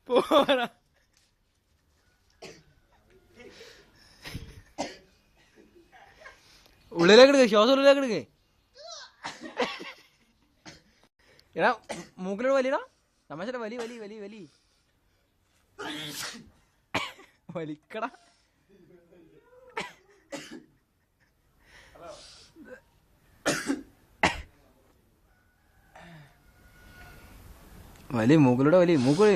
പോരാ ഉള്ളിലേക്ക് എടുക്ക, ശ്വാസം ഉള്ളിലേക്ക് എടുക്കേ. എടാ മൂക്കിലോട് വലിയടാ, തമാശ വലി വലി വലി വലി വലിക്കടാ. വലി മൂക്കിലൂടെ വലി മൂക്ക്.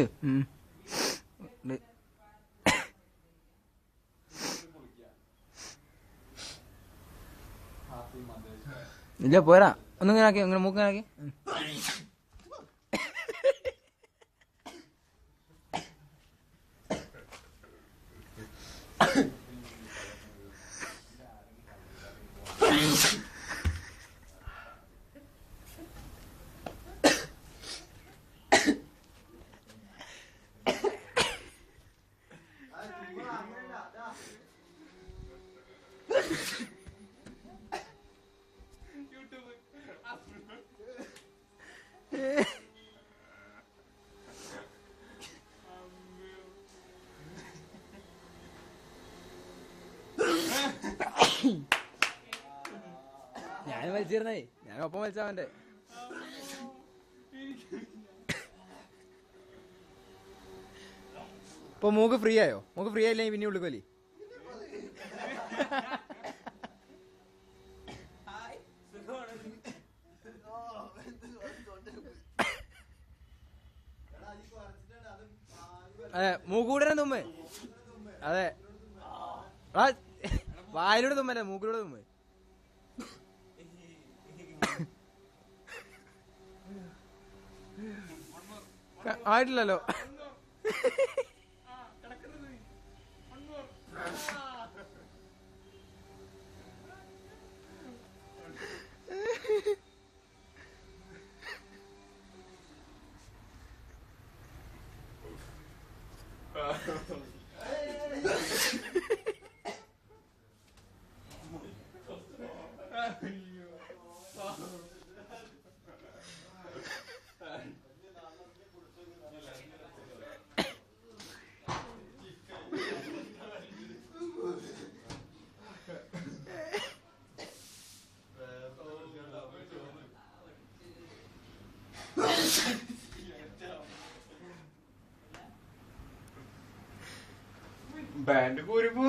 ഇല്ല പോരാ, ഒന്നിങ്ങനെ ആക്കി, ഇങ്ങനെ മൂക്കിങ്ങനെ ആക്കി. ഞാനും വലിച്ചിരുന്നേ, ഞാനും ഒപ്പം വലിച്ചവന്റെ. ഇപ്പൊ മൂക്ക് ഫ്രീ ആയോ? മൂക്ക് ഫ്രീ ആയില്ലെങ്കിൽ പിന്നെ ഉള്ളിൽ വലി. അതെ മൂക്കൂടെ തുമ്മേ. അതെ വായിലൂടെ തുമ്മല്ലേ, മൂക്കിലൂടെ തുമ്മേ. ആയിട്ടില്ലല്ലോ. ബാൻഡ് കൂരിപ്പോ